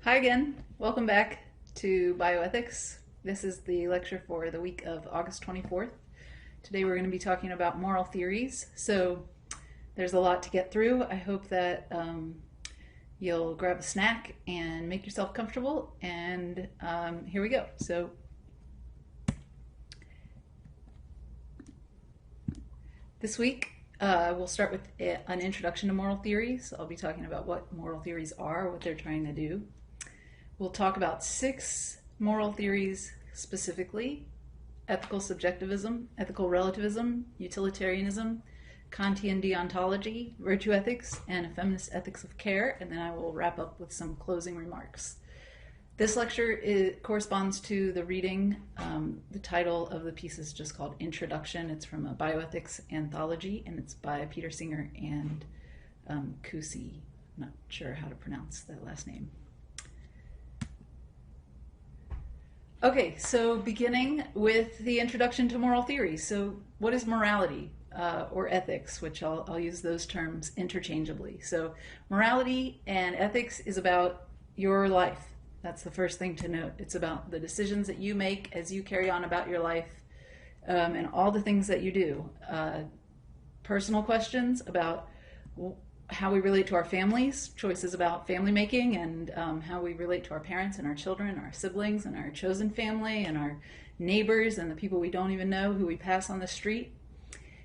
Hi again. Welcome back to Bioethics. This is the lecture for the week of August 24th. Today we're going to be talking about moral theories. So there's a lot to get through. I hope that you'll grab a snack and make yourself comfortable. And here we go. So this week we'll start with an introduction to moral theories. I'll be talking about what moral theories are, what they're trying to do. We'll talk about 6 moral theories specifically: ethical subjectivism, ethical relativism, utilitarianism, Kantian deontology, virtue ethics, and a feminist ethics of care, and then I will wrap up with some closing remarks. This lecture corresponds to the reading. The title of the piece is just called Introduction. It's from a bioethics anthology, and it's by Peter Singer and Kusi. I'm not sure how to pronounce that last name. Okay, so beginning with the introduction to moral theory. So what is morality or ethics, which I'll use those terms interchangeably. So morality and ethics is about your life. That's the first thing to note. It's about the decisions that you make as you carry on about your life and all the things that you do. Personal questions about how we relate to our families, choices about family making, and how we relate to our parents and our children, our siblings and our chosen family, and our neighbors and the people we don't even know who we pass on the street.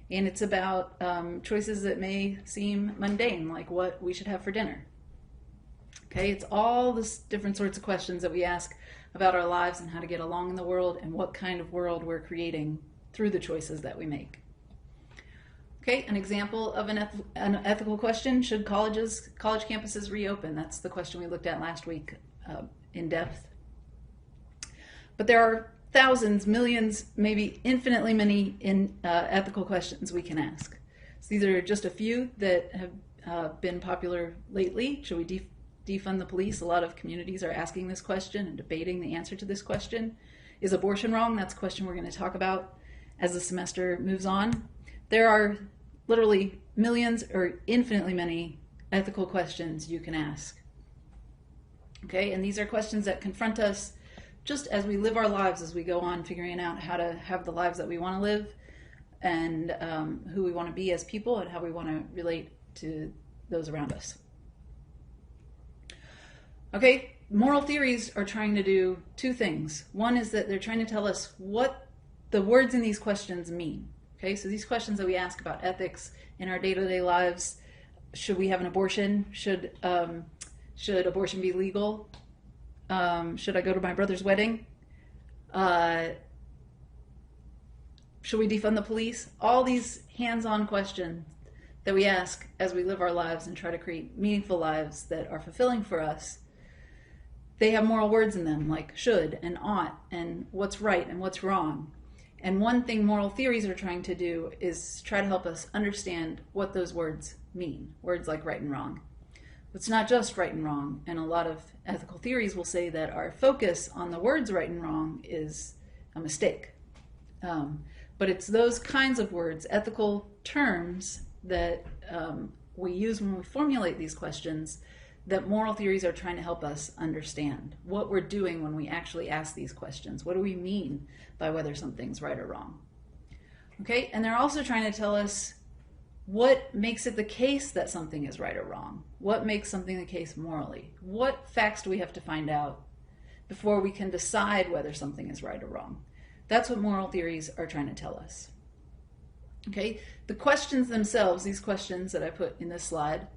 And it's about choices that may seem mundane, like what we should have for dinner. Okay, it's all the different sorts of questions that we ask about our lives and how to get along in the world and what kind of world we're creating through the choices that we make. Okay, an example of an ethical question: should college campuses reopen? That's the question we looked at last week in depth. But there are thousands, millions, maybe infinitely many ethical questions we can ask. So these are just a few that have been popular lately. Should we defund the police? A lot of communities are asking this question and debating the answer to this question. Is abortion wrong? That's a question we're going to talk about as the semester moves on. There are literally millions or infinitely many ethical questions you can ask. Okay, and these are questions that confront us just as we live our lives, as we go on figuring out how to have the lives that we want to live, and who we want to be as people, and how we want to relate to those around us. Okay, moral theories are trying to do 2 things. One is that they're trying to tell us what the words in these questions mean. Okay, so these questions that we ask about ethics in our day-to-day lives: should we have an abortion? Should abortion be legal? Should I go to my brother's wedding? Should we defund the police? All these hands-on questions that we ask as we live our lives and try to create meaningful lives that are fulfilling for us, they have moral words in them, like should and ought and what's right and what's wrong. And one thing moral theories are trying to do is try to help us understand what those words mean, words like right and wrong. It's not just right and wrong, and a lot of ethical theories will say that our focus on the words right and wrong is a mistake. But it's those kinds of words, ethical terms, that we use when we formulate these questions, that moral theories are trying to help us understand what we're doing when we actually ask these questions. What do we mean by whether something's right or wrong? Okay, and they're also trying to tell us what makes it the case that something is right or wrong. What makes something the case morally? What facts do we have to find out before we can decide whether something is right or wrong? That's what moral theories are trying to tell us. Okay, the questions themselves, these questions that I put in this slide,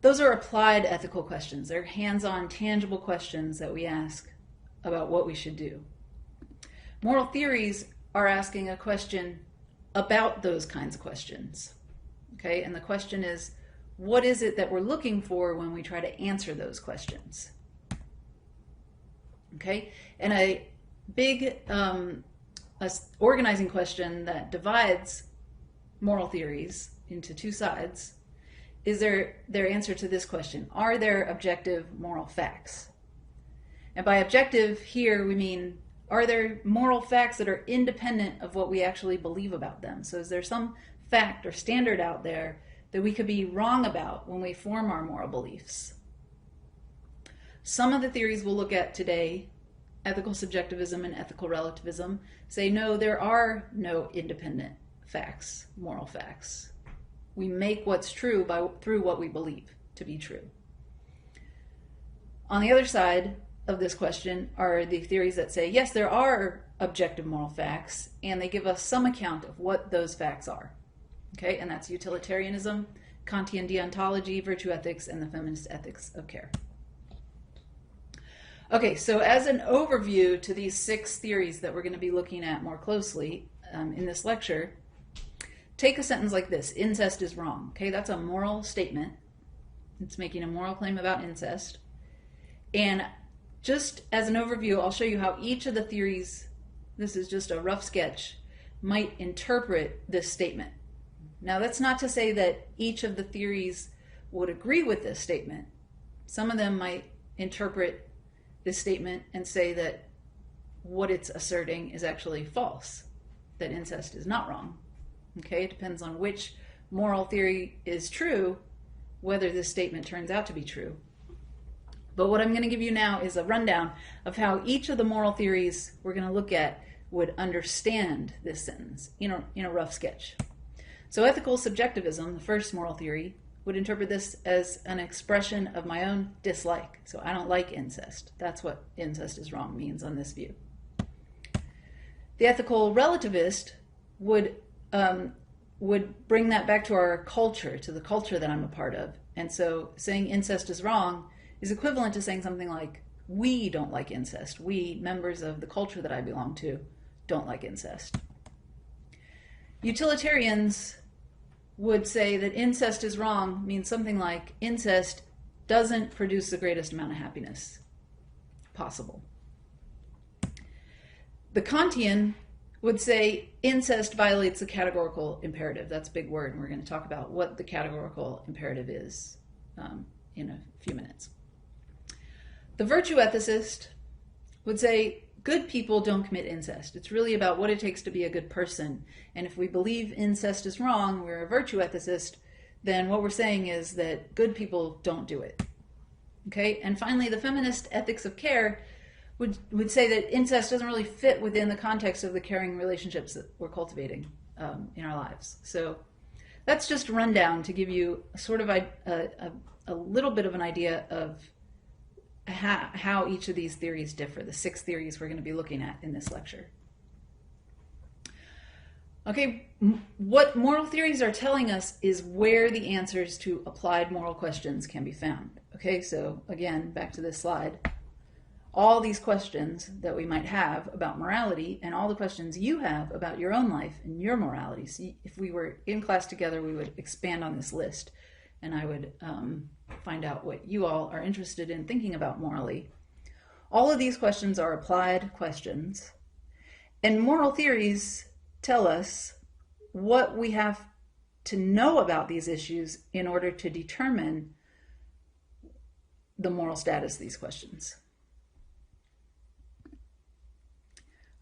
those are applied ethical questions. They're hands-on, tangible questions that we ask about what we should do. Moral theories are asking a question about those kinds of questions. Okay, and the question is, what is it that we're looking for when we try to answer those questions? Okay, and a big organizing question that divides moral theories into 2 sides is their answer to this question: are there objective moral facts? And by objective here we mean, are there moral facts that are independent of what we actually believe about them? So is there some fact or standard out there that we could be wrong about when we form our moral beliefs? Some of the theories we'll look at today, ethical subjectivism and ethical relativism, say no, there are no independent facts, moral facts. We make what's true through what we believe to be true. On the other side of this question are the theories that say, yes, there are objective moral facts, and they give us some account of what those facts are. Okay, and that's utilitarianism, Kantian deontology, virtue ethics, and the feminist ethics of care. Okay, so as an overview to these 6 theories that we're going to be looking at more closely in this lecture, take a sentence like this: incest is wrong. Okay, that's a moral statement. It's making a moral claim about incest. And just as an overview, I'll show you how each of the theories, this is just a rough sketch, might interpret this statement. Now, that's not to say that each of the theories would agree with this statement. Some of them might interpret this statement and say that what it's asserting is actually false, that incest is not wrong. Okay, it depends on which moral theory is true, whether this statement turns out to be true. But what I'm going to give you now is a rundown of how each of the moral theories we're going to look at would understand this sentence in a rough sketch. So ethical subjectivism, the first moral theory, would interpret this as an expression of my own dislike. So I don't like incest. That's what incest is wrong means on this view. The ethical relativist would bring that back to our culture, to the culture that I'm a part of. And so saying incest is wrong is equivalent to saying something like, we don't like incest. We, members of the culture that I belong to, don't like incest. Utilitarians would say that incest is wrong means something like incest doesn't produce the greatest amount of happiness possible. The Kantian would say incest violates the categorical imperative. That's a big word, and we're going to talk about what the categorical imperative is in a few minutes. The virtue ethicist would say good people don't commit incest. It's really about what it takes to be a good person. And if we believe incest is wrong, we're a virtue ethicist, then what we're saying is that good people don't do it. Okay? And finally, the feminist ethics of care would say that incest doesn't really fit within the context of the caring relationships that we're cultivating in our lives. So that's just a rundown to give you sort of a little bit of an idea of how each of these theories differ, the 6 theories we're going to be looking at in this lecture. Okay, what moral theories are telling us is where the answers to applied moral questions can be found. Okay, so again, back to this slide. All these questions that we might have about morality and all the questions you have about your own life and your morality. So if we were in class together, we would expand on this list, and I would find out what you all are interested in thinking about morally. All of these questions are applied questions, and moral theories tell us what we have to know about these issues in order to determine the moral status of these questions.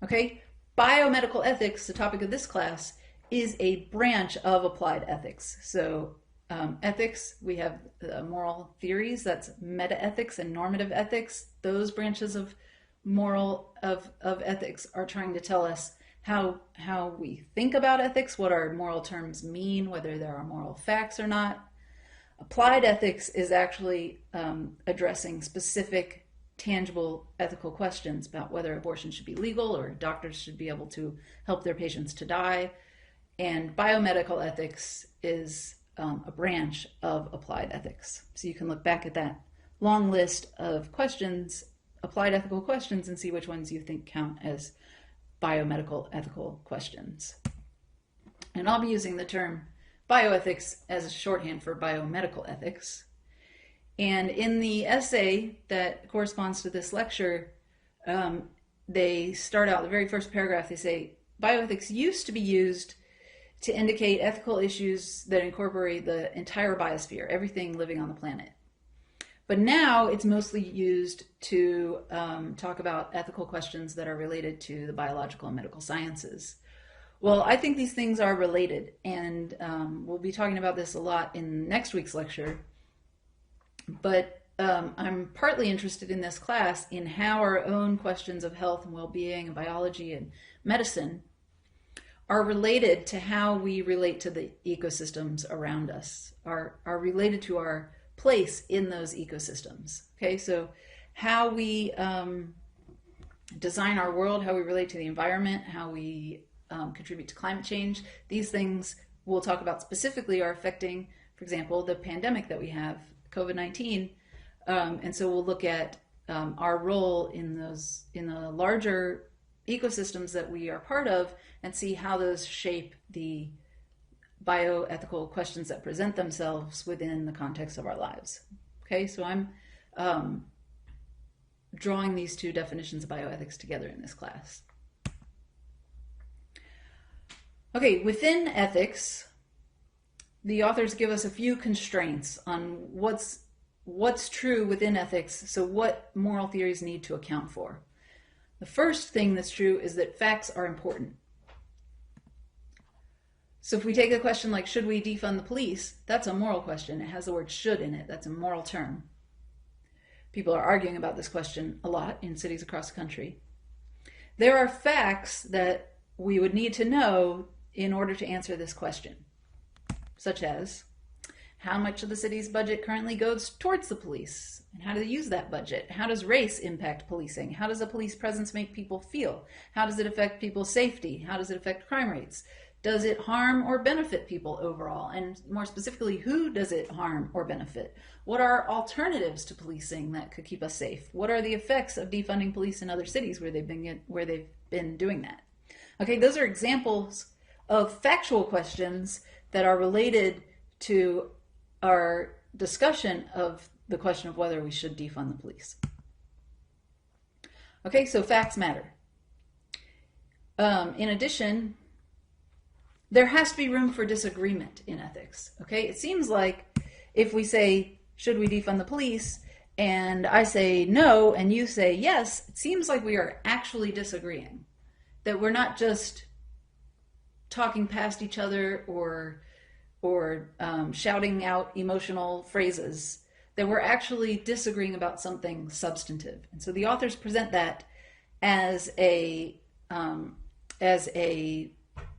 Okay, biomedical ethics, the topic of this class, is a branch of applied ethics. So ethics, we have moral theories, that's metaethics and normative ethics. Those branches of ethics are trying to tell us how we think about ethics, what our moral terms mean, whether there are moral facts or not. Applied ethics is actually addressing specific tangible ethical questions about whether abortion should be legal or doctors should be able to help their patients to die. And biomedical ethics is a branch of applied ethics. So you can look back at that long list of questions, applied ethical questions, and see which ones you think count as biomedical ethical questions. And I'll be using the term bioethics as a shorthand for biomedical ethics. And in the essay that corresponds to this lecture, they start out, the very first paragraph, they say, bioethics used to be used to indicate ethical issues that incorporate the entire biosphere, everything living on the planet. But now it's mostly used to talk about ethical questions that are related to the biological and medical sciences. Well, I think these things are related, and we'll be talking about this a lot in next week's lecture. But I'm partly interested in this class in how our own questions of health and well-being and biology and medicine are related to how we relate to the ecosystems around us, are related to our place in those ecosystems. Okay, so how we design our world, how we relate to the environment, how we contribute to climate change, these things we'll talk about specifically are affecting, for example, the pandemic that we have, COVID-19. And so we'll look at our role in the larger ecosystems that we are part of and see how those shape the bioethical questions that present themselves within the context of our lives. Okay, so I'm drawing these two definitions of bioethics together in this class. Okay, within ethics, the authors give us a few constraints on what's true within ethics, so what moral theories need to account for. The first thing that's true is that facts are important. So if we take a question like, should we defund the police? That's a moral question. It has the word should in it. That's a moral term. People are arguing about this question a lot in cities across the country. There are facts that we would need to know in order to answer this question, such as how much of the city's budget currently goes towards the police, and how do they use that budget? How does race impact policing? How does a police presence make people feel? How does it affect people's safety? How does it affect crime rates? Does it harm or benefit people overall? And more specifically, who does it harm or benefit? What are alternatives to policing that could keep us safe? What are the effects of defunding police in other cities where they've been doing that? Okay, those are examples of factual questions that are related to our discussion of the question of whether we should defund the police. Okay, so facts matter. In addition, there has to be room for disagreement in ethics. Okay, it seems like if we say, should we defund the police? And I say no, and you say yes, it seems like we are actually disagreeing. That we're not just talking past each other or shouting out emotional phrases, that we're actually disagreeing about something substantive. And so the authors present that as a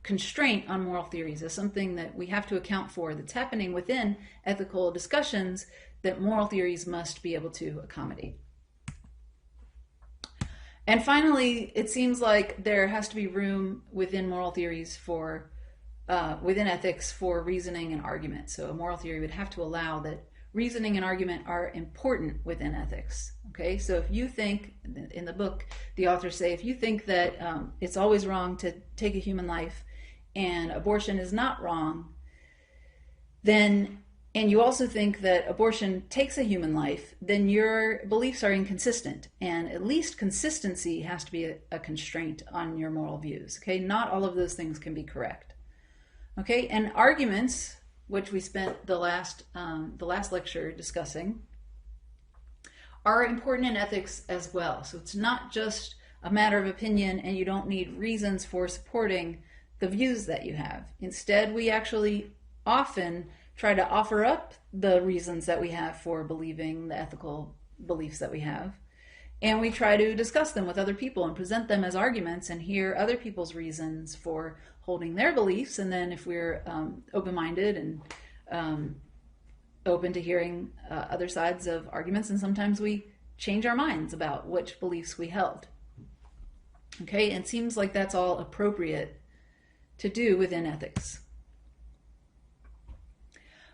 constraint on moral theories, as something that we have to account for that's happening within ethical discussions that moral theories must be able to accommodate. And finally, it seems like there has to be room within moral theories for, within ethics, for reasoning and argument. So a moral theory would have to allow that reasoning and argument are important within ethics. Okay, so if you think, in the book, the authors say, if you think that it's always wrong to take a human life and abortion is not wrong, then, and you also think that abortion takes a human life, then your beliefs are inconsistent. And at least consistency has to be a constraint on your moral views. Okay, not all of those things can be correct. Okay, and arguments, which we spent the last lecture discussing, are important in ethics as well. So it's not just a matter of opinion and you don't need reasons for supporting the views that you have. Instead, we actually often try to offer up the reasons that we have for believing the ethical beliefs that we have. And we try to discuss them with other people and present them as arguments and hear other people's reasons for holding their beliefs. And then if we're open-minded and open to hearing other sides of arguments, and sometimes we change our minds about which beliefs we held. Okay, and it seems like that's all appropriate to do within ethics.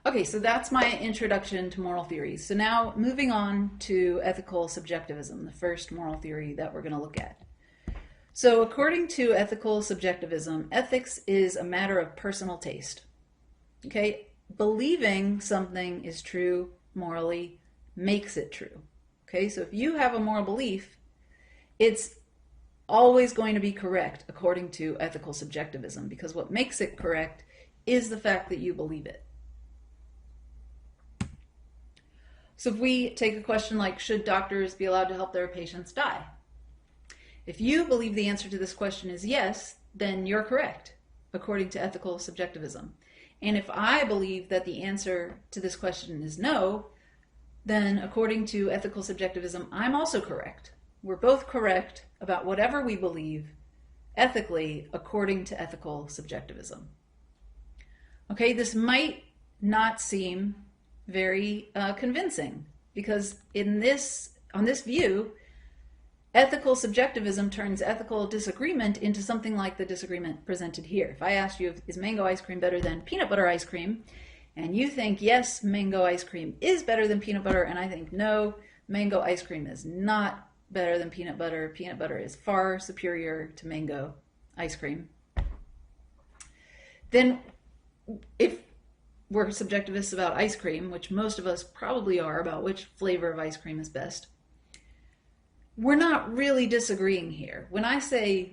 Okay, so that's my introduction to moral theories. So now moving on to ethical subjectivism, the first moral theory that we're going to look at. So according to ethical subjectivism, ethics is a matter of personal taste. Okay, believing something is true morally makes it true. Okay, so if you have a moral belief, it's always going to be correct according to ethical subjectivism, because what makes it correct is the fact that you believe it. So if we take a question like, should doctors be allowed to help their patients die? If you believe the answer to this question is yes, then you're correct, according to ethical subjectivism. And if I believe that the answer to this question is no, then according to ethical subjectivism, I'm also correct. We're both correct about whatever we believe ethically according to ethical subjectivism. Okay, this might not seem very convincing because on this view, ethical subjectivism turns ethical disagreement into something like the disagreement presented here. If I asked you, is mango ice cream better than peanut butter ice cream? And you think, yes, mango ice cream is better than peanut butter, and I think, no, mango ice cream is not better than peanut butter. Peanut butter is far superior to mango ice cream. Then if we're subjectivists about ice cream, which most of us probably are, about which flavor of ice cream is best, we're not really disagreeing here. When I say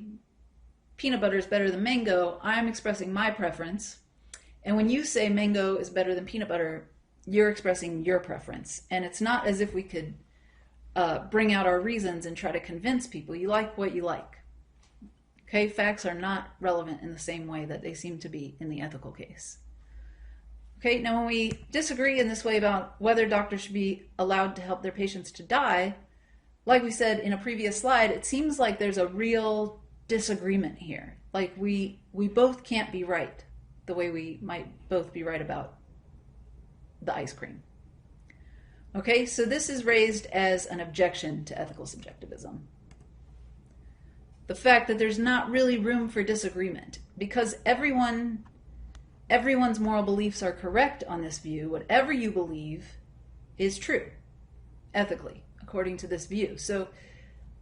peanut butter is better than mango, I'm expressing my preference. And when you say mango is better than peanut butter, you're expressing your preference. And it's not as if we could bring out our reasons and try to convince people. You like what you like. Okay, facts are not relevant in the same way that they seem to be in the ethical case. Okay, now when we disagree in this way about whether doctors should be allowed to help their patients to die, like we said in a previous slide, it seems like there's a real disagreement here. Like we both can't be right the way we might both be right about the ice cream. Okay, so this is raised as an objection to ethical subjectivism. The fact that there's not really room for disagreement because everyone's moral beliefs are correct on this view. Whatever you believe is true, ethically, according to this view. So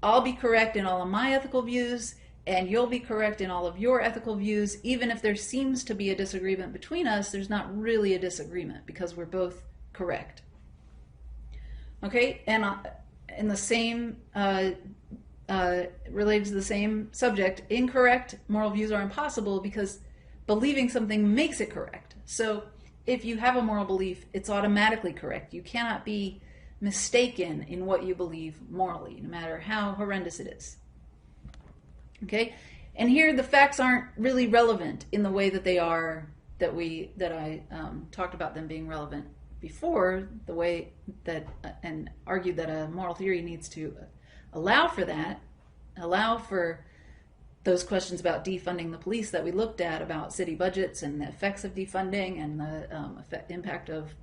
I'll be correct in all of my ethical views, and you'll be correct in all of your ethical views. Even if there seems to be a disagreement between us, there's not really a disagreement because we're both correct. Okay, and in the same, related to the same subject, incorrect moral views are impossible because believing something makes it correct. So if you have a moral belief, it's automatically correct. You cannot be mistaken in what you believe morally, no matter how horrendous it is. Okay, and here the facts aren't really relevant in the way that they are that I talked about them being relevant before, the way that and argued that a moral theory needs to allow for that, allow for those questions about defunding the police that we looked at, about city budgets and the effects of defunding and the impact of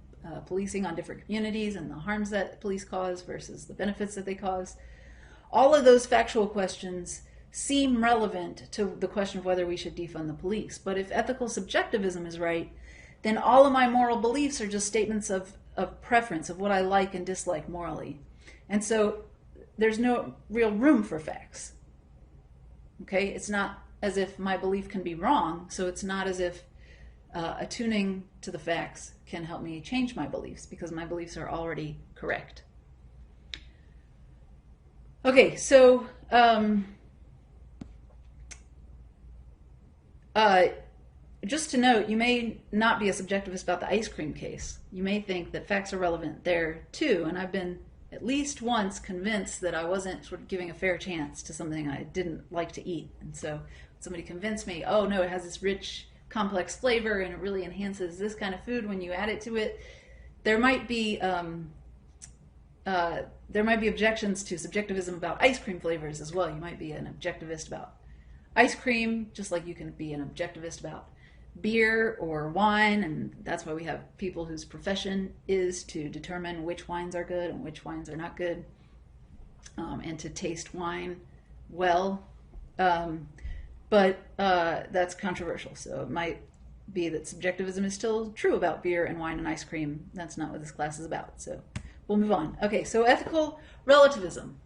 policing on different communities and the harms that police cause versus the benefits that they cause. All of those factual questions seem relevant to the question of whether we should defund the police. But if ethical subjectivism is right, then all of my moral beliefs are just statements of preference, of what I like and dislike morally. And so there's no real room for facts. Okay, it's not as if my belief can be wrong, so it's not as if attuning to the facts can help me change my beliefs because my beliefs are already correct. Okay, so just to note, you may not be a subjectivist about the ice cream case. You may think that facts are relevant there too, and I've been at least once convinced that I wasn't sort of giving a fair chance to something I didn't like to eat. And so somebody convinced me, oh no, it has this rich, complex flavor and it really enhances this kind of food when you add it to it. There might be objections to subjectivism about ice cream flavors as well. You might be an objectivist about ice cream, just like you can be an objectivist about beer or wine, and that's why we have people whose profession is to determine which wines are good and which wines are not good, and to taste wine well. But that's controversial, so it might be that subjectivism is still true about beer and wine and ice cream. That's not what this class is about, so we'll move on. Okay, so ethical relativism.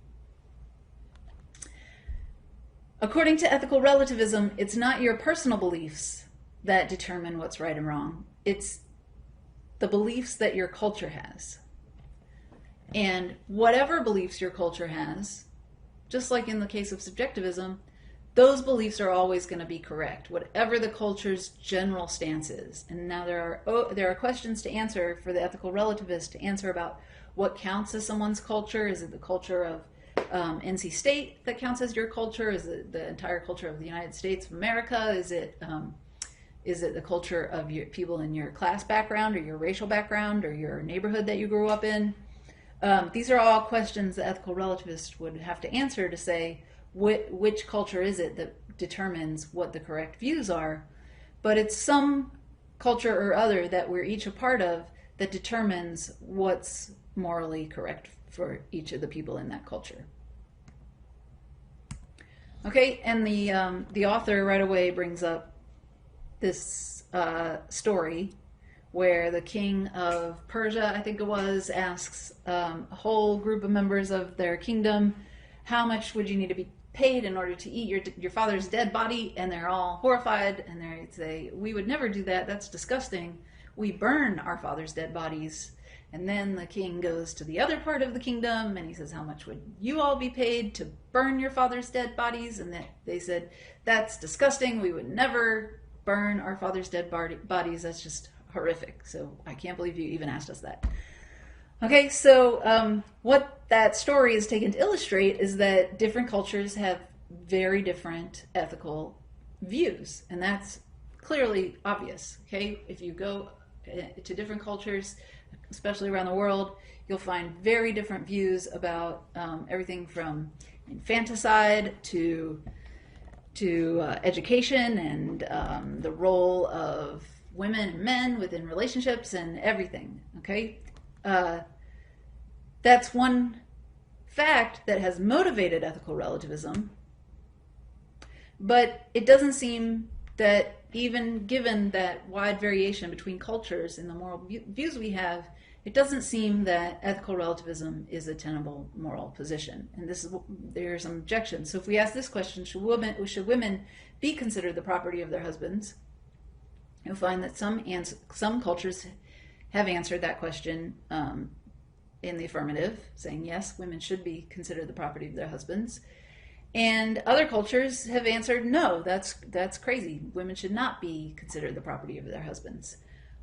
According to ethical relativism, it's not your personal beliefs that determine what's right and wrong. It's the beliefs that your culture has. And whatever beliefs your culture has, just like in the case of subjectivism, those beliefs are always going to be correct, whatever the culture's general stance is. And now there are questions to answer for the ethical relativist to answer about what counts as someone's culture. Is it the culture of NC State that counts as your culture? Is it the entire culture of the United States of America? Is it the culture of your people in your class background or your racial background or your neighborhood that you grew up in? These are all questions the ethical relativist would have to answer to say which culture is it that determines what the correct views are. But it's some culture or other that we're each a part of that determines what's morally correct for each of the people in that culture. Okay, and the author right away brings up this story where the king of Persia, I think it was, asks a whole group of members of their kingdom, how much would you need to be paid in order to eat your father's dead body? And they're all horrified, and they say, we would never do that. That's disgusting. We burn our father's dead bodies. And then the king goes to the other part of the kingdom, and he says, how much would you all be paid to burn your father's dead bodies? And they said, that's disgusting. We would never burn our father's dead bodies. That's just horrific. So I can't believe you even asked us that. Okay, so what that story is taken to illustrate is that different cultures have very different ethical views, and that's clearly obvious. Okay, if you go to different cultures, especially around the world, you'll find very different views about everything from infanticide to education and the role of women and men within relationships and everything. Okay, that's one fact that has motivated ethical relativism, but it doesn't seem that even given that wide variation between cultures in the moral views we have, it doesn't seem that ethical relativism is a tenable moral position. And there are some objections. So if we ask this question, should women be considered the property of their husbands? You'll find that some cultures have answered that question in the affirmative, saying yes, women should be considered the property of their husbands. And other cultures have answered no, that's crazy. Women should not be considered the property of their husbands.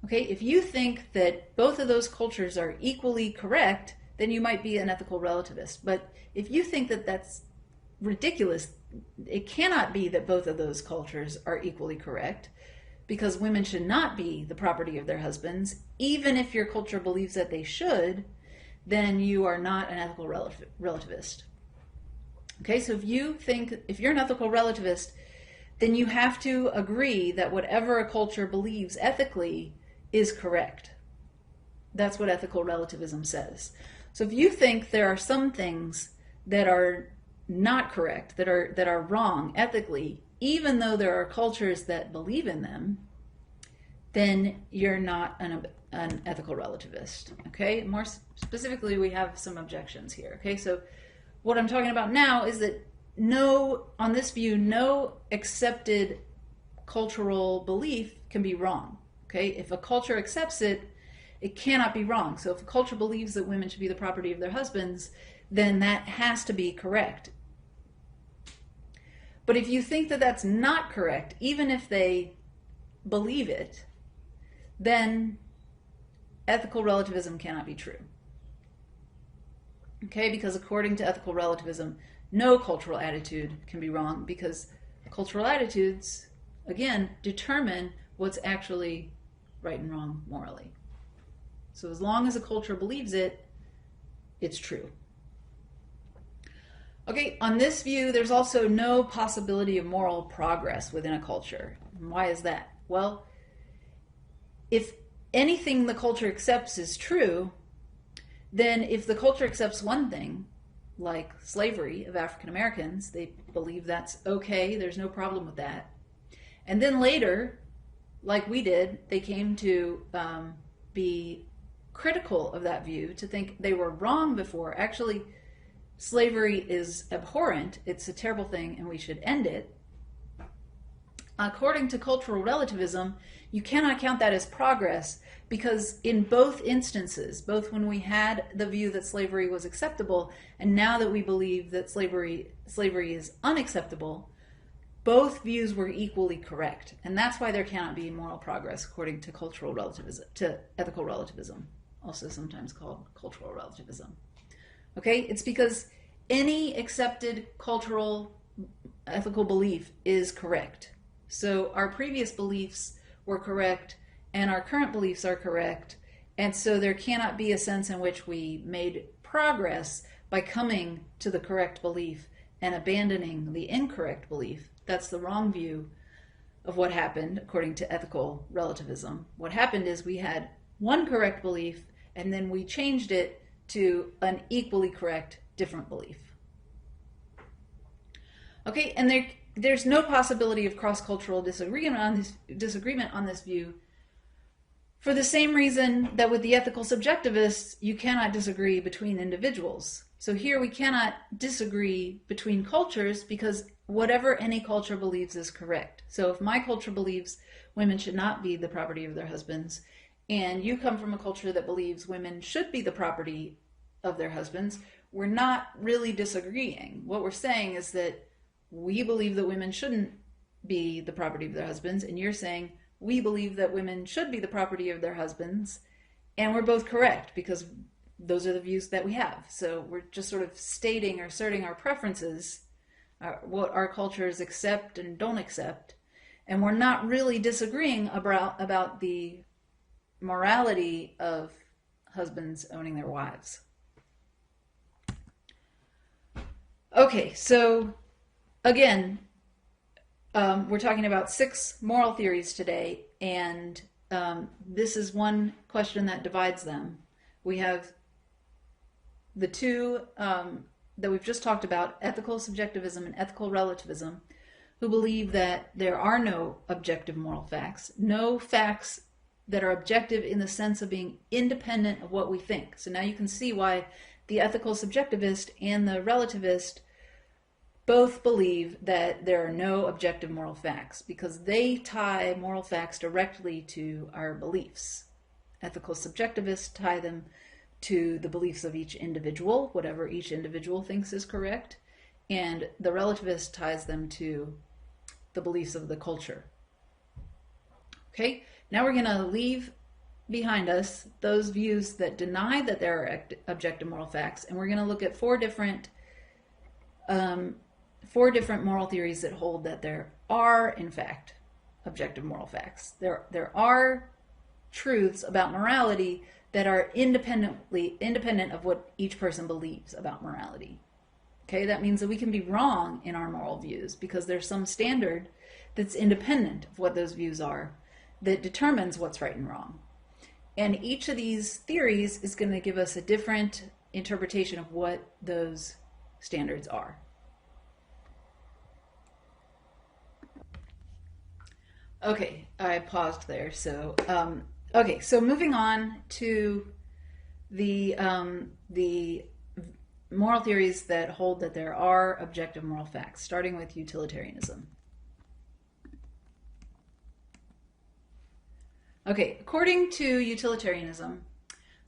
Okay, if you think that both of those cultures are equally correct, then you might be an ethical relativist. But if you think that that's ridiculous, it cannot be that both of those cultures are equally correct, because women should not be the property of their husbands. Even if your culture believes that they should, then you are not an ethical relativist. Okay, so if you're an ethical relativist, then you have to agree that whatever a culture believes ethically is correct. That's what ethical relativism says. So if you think there are some things that are not correct, that are wrong ethically, even though there are cultures that believe in them, then you're not an ethical relativist. Okay, more specifically, we have some objections here. Okay, so what I'm talking about now is that on this view, no accepted cultural belief can be wrong. Okay, if a culture accepts it, it cannot be wrong. So if a culture believes that women should be the property of their husbands, then that has to be correct. But if you think that that's not correct, even if they believe it, then ethical relativism cannot be true. Okay, because according to ethical relativism, no cultural attitude can be wrong, because cultural attitudes, again, determine what's actually right and wrong morally. So as long as a culture believes it, it's true. Okay, on this view, there's also no possibility of moral progress within a culture. And why is that? Well, if anything the culture accepts is true, then if the culture accepts one thing, like slavery of African Americans, they believe that's okay, there's no problem with that. And then later, like we did, they came to be critical of that view, to think they were wrong before. Actually, slavery is abhorrent, it's a terrible thing, and we should end it. According to cultural relativism, you cannot count that as progress, because in both instances, both when we had the view that slavery was acceptable and now that we believe that slavery is unacceptable, both views were equally correct. And that's why there cannot be moral progress according to cultural relativism, to ethical relativism, also sometimes called cultural relativism. Okay, it's because any accepted cultural ethical belief is correct. So our previous beliefs were correct and our current beliefs are correct, and so there cannot be a sense in which we made progress by coming to the correct belief and abandoning the incorrect belief. That's the wrong view of what happened according to ethical relativism. What happened is we had one correct belief and then we changed it to an equally correct different belief. Okay, and there's no possibility of cross-cultural disagreement on this view, for the same reason that with the ethical subjectivists, you cannot disagree between individuals. So here we cannot disagree between cultures because whatever any culture believes is correct. So if my culture believes women should not be the property of their husbands, and you come from a culture that believes women should be the property of their husbands, we're not really disagreeing. What we're saying is that we believe that women shouldn't be the property of their husbands, and you're saying we believe that women should be the property of their husbands, and we're both correct because those are the views that we have. So we're just sort of stating or asserting our preferences, what our cultures accept and don't accept, and we're not really disagreeing about the morality of husbands owning their wives. Okay, so again, we're talking about 6 moral theories today, and this is one question that divides them. We have the two that we've just talked about, ethical subjectivism and ethical relativism, who believe that there are no objective moral facts, no facts that are objective in the sense of being independent of what we think. So now you can see why the ethical subjectivist and the relativist both believe that there are no objective moral facts because they tie moral facts directly to our beliefs. Ethical subjectivists tie them to the beliefs of each individual, whatever each individual thinks is correct, and the relativist ties them to the beliefs of the culture. Okay, now we're going to leave behind us those views that deny that there are objective moral facts, and we're going to look at 4 different moral theories that hold that there are, in fact, objective moral facts. There are truths about morality that are independent of what each person believes about morality. Okay, that means that we can be wrong in our moral views because there's some standard that's independent of what those views are that determines what's right and wrong. And each of these theories is going to give us a different interpretation of what those standards are. Okay, I paused there. So, okay, so moving on to the moral theories that hold that there are objective moral facts, starting with utilitarianism. Okay, according to utilitarianism,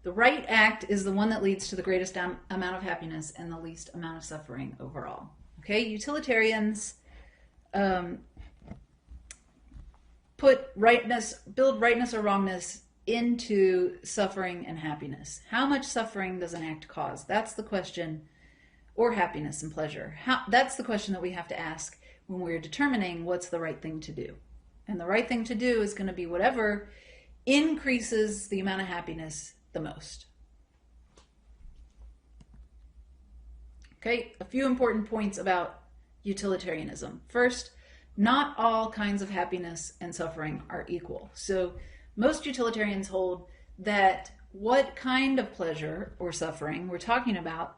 the right act is the one that leads to the greatest amount of happiness and the least amount of suffering overall. Okay, utilitarians build rightness or wrongness into suffering and happiness. How much suffering does an act cause? That's the question, or happiness and pleasure. That's the question that we have to ask when we're determining what's the right thing to do. And the right thing to do is going to be whatever increases the amount of happiness the most. Okay, a few important points about utilitarianism. First, not all kinds of happiness and suffering are equal. So most utilitarians hold that what kind of pleasure or suffering we're talking about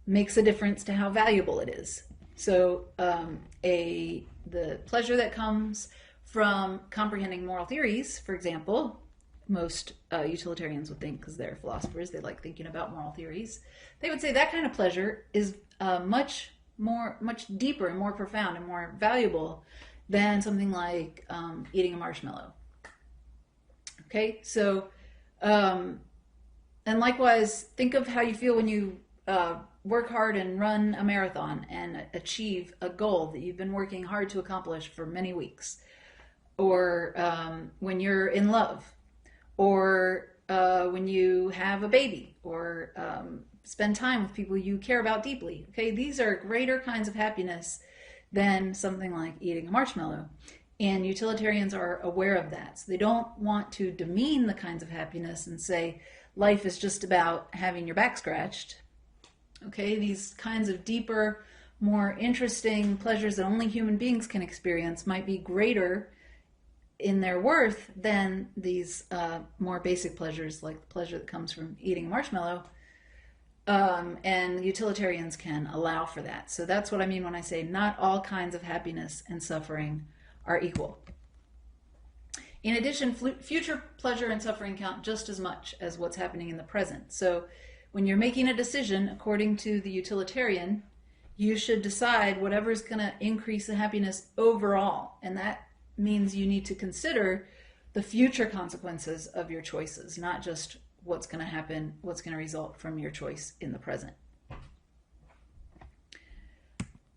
makes a difference to how valuable it is. So the pleasure that comes from comprehending moral theories, for example, most utilitarians would think, because they're philosophers, they like thinking about moral theories, they would say that kind of pleasure is much deeper and more profound and more valuable than something like eating a marshmallow. Okay, so and likewise, think of how you feel when you work hard and run a marathon and achieve a goal that you've been working hard to accomplish for many weeks, or when you're in love, or when you have a baby, or spend time with people you care about deeply. Okay, these are greater kinds of happiness than something like eating a marshmallow. And utilitarians are aware of that. So they don't want to demean the kinds of happiness and say life is just about having your back scratched. Okay, these kinds of deeper, more interesting pleasures that only human beings can experience might be greater in their worth than these more basic pleasures, like the pleasure that comes from eating a marshmallow. And utilitarians can allow for that. So that's what I mean when I say not all kinds of happiness and suffering are equal. In addition, future pleasure and suffering count just as much as what's happening in the present. So when you're making a decision, according to the utilitarian, you should decide whatever is going to increase the happiness overall. And that means you need to consider the future consequences of your choices, not just what's going to happen, what's going to result from your choice in the present.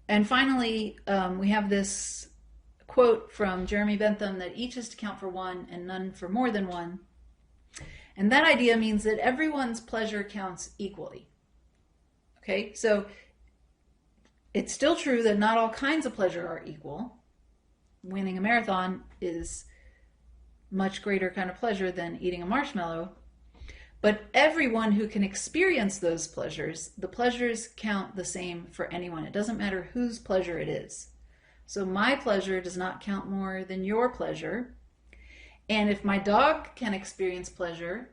And finally, we have this quote from Jeremy Bentham that each is to count for one and none for more than one. And that idea means that everyone's pleasure counts equally. Okay, so it's still true that not all kinds of pleasure are equal. Winning a marathon is much greater kind of pleasure than eating a marshmallow. But everyone who can experience those pleasures, the pleasures count the same for anyone. It doesn't matter whose pleasure it is. So my pleasure does not count more than your pleasure. And if my dog can experience pleasure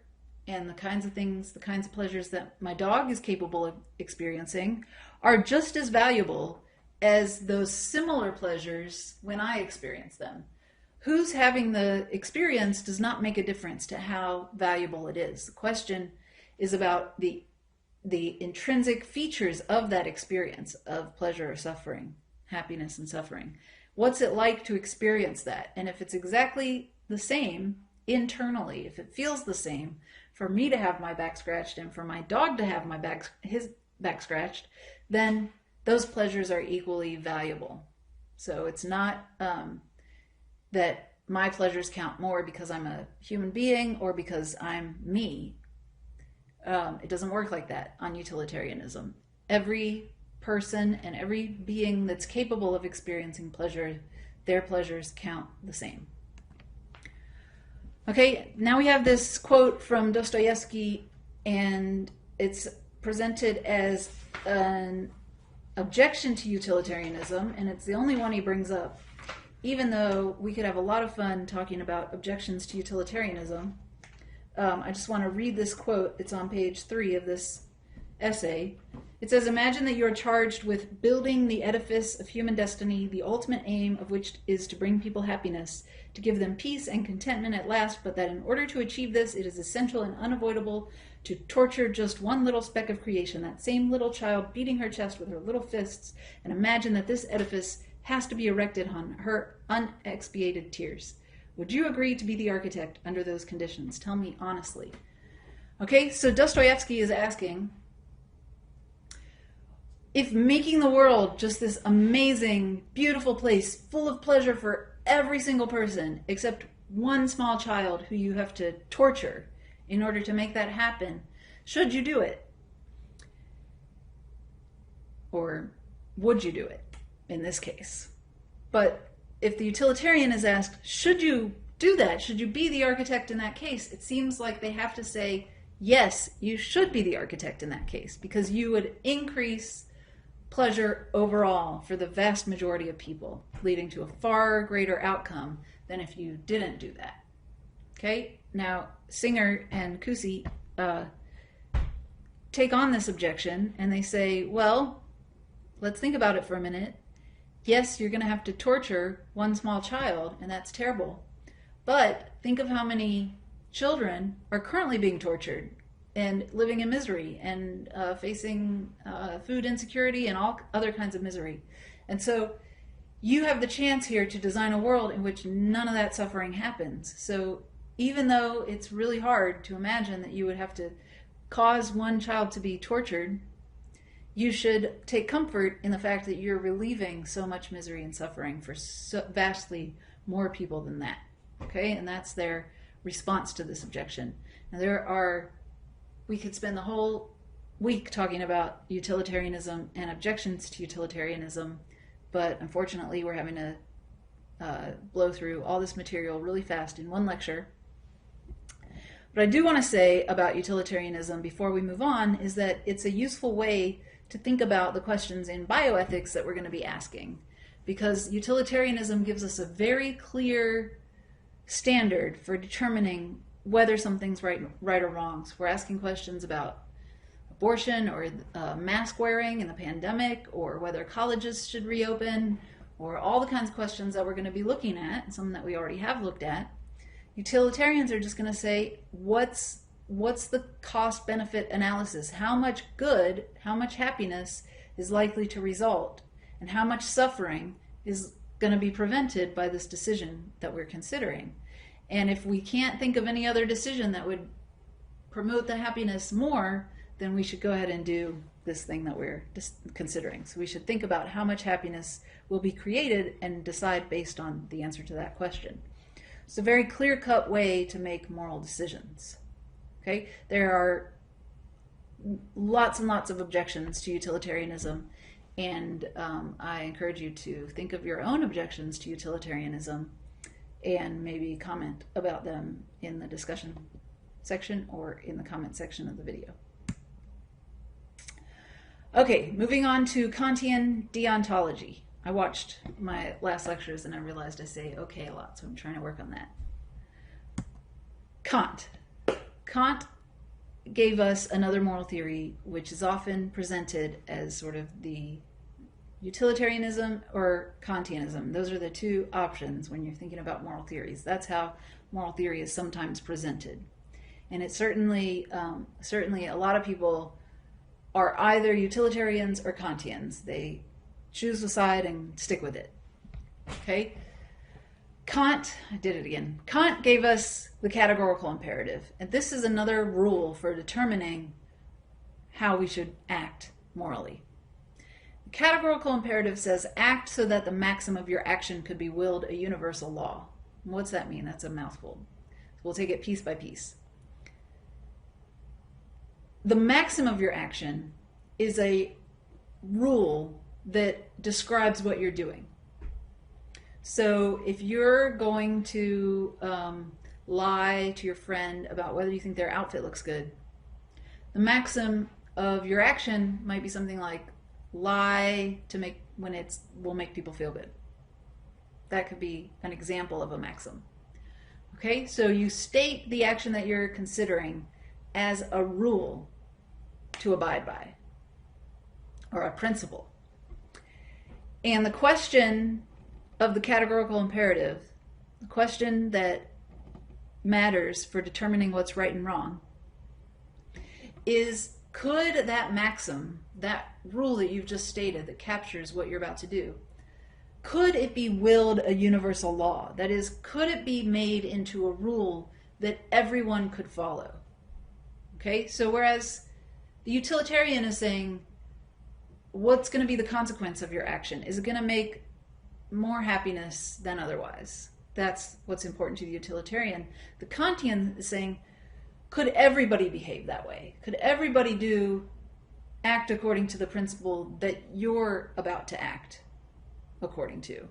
and the kinds of pleasures that my dog is capable of experiencing are just as valuable as those similar pleasures when I experience them. Who's having the experience does not make a difference to how valuable it is. The question is about the intrinsic features of that experience of pleasure or suffering, happiness and suffering. What's it like to experience that? And if it's exactly the same internally, if it feels the same for me to have my back scratched and for my dog to have his back scratched, then those pleasures are equally valuable. So it's not that my pleasures count more because I'm a human being or because I'm me. It doesn't work like that on utilitarianism. Every person and every being that's capable of experiencing pleasure, their pleasures count the same. Okay, now we have this quote from Dostoevsky, and it's presented as an objection to utilitarianism, and it's the only one he brings up. Even though we could have a lot of fun talking about objections to utilitarianism, I just want to read this quote. It's on page 3 of this essay. It says, "Imagine that you are charged with building the edifice of human destiny, the ultimate aim of which is to bring people happiness, to give them peace and contentment at last, but that in order to achieve this, it is essential and unavoidable to torture just one little speck of creation, that same little child beating her chest with her little fists, and imagine that this edifice has to be erected on her unexpiated tears. Would you agree to be the architect under those conditions? Tell me honestly." Okay, so Dostoevsky is asking, if making the world just this amazing, beautiful place full of pleasure for every single person except one small child who you have to torture in order to make that happen, should you do it? Or would you do it in this case? But if the utilitarian is asked, should you do that? Should you be the architect in that case? It seems like they have to say, yes, you should be the architect in that case, because you would increase pleasure overall for the vast majority of people, leading to a far greater outcome than if you didn't do that. Okay, now Singer and Kusi take on this objection and they say, well, let's think about it for a minute. Yes, you're going to have to torture one small child, and that's terrible. But think of how many children are currently being tortured and living in misery and facing food insecurity and all other kinds of misery. And so you have the chance here to design a world in which none of that suffering happens. So even though it's really hard to imagine that you would have to cause one child to be tortured, you should take comfort in the fact that you're relieving so much misery and suffering for so vastly more people than that. Okay, and that's their response to this objection. Now we could spend the whole week talking about utilitarianism and objections to utilitarianism, but unfortunately we're having to blow through all this material really fast in one lecture. What I do want to say about utilitarianism before we move on is that it's a useful way to think about the questions in bioethics that we're going to be asking, because utilitarianism gives us a very clear standard for determining whether something's right or wrong. So we're asking questions about abortion or mask wearing in the pandemic, or whether colleges should reopen, or all the kinds of questions that we're going to be looking at, and some that we already have looked at. Utilitarians are just going to say, what's the cost-benefit analysis? How much good, how much happiness is likely to result, and how much suffering is going to be prevented by this decision that we're considering? And if we can't think of any other decision that would promote the happiness more, then we should go ahead and do this thing that we're considering. So we should think about how much happiness will be created and decide based on the answer to that question. It's a very clear-cut way to make moral decisions. Okay? There are lots and lots of objections to utilitarianism, and I encourage you to think of your own objections to utilitarianism and maybe comment about them in the discussion section or in the comment section of the video. Okay, moving on to Kantian deontology. I watched my last lectures and I realized I say okay a lot, so I'm trying to work on that. Kant gave us another moral theory, which is often presented as sort of the utilitarianism or Kantianism. Those are the two options when you're thinking about moral theories. That's how moral theory is sometimes presented. And it's certainly a lot of people are either utilitarians or Kantians. They choose a side and stick with it. Okay? Kant gave us the categorical imperative. And this is another rule for determining how we should act morally. The categorical imperative says, act so that the maxim of your action could be willed a universal law. What's that mean? That's a mouthful. We'll take it piece by piece. The maxim of your action is a rule that describes what you're doing. So if you're going to lie to your friend about whether you think their outfit looks good, the maxim of your action might be something like lie to make when it will make people feel good. That could be an example of a maxim. Okay, so you state the action that you're considering as a rule to abide by, or a principle. And the question of the categorical imperative, the question that matters for determining what's right and wrong, is could that maxim, that rule that you've just stated that captures what you're about to do, could it be willed a universal law? That is, could it be made into a rule that everyone could follow? Okay, so whereas the utilitarian is saying, what's going to be the consequence of your action? Is it going to make more happiness than otherwise? That's what's important to the utilitarian. The Kantian is saying, could everybody behave that way? Could everybody act according to the principle that you're about to act according to?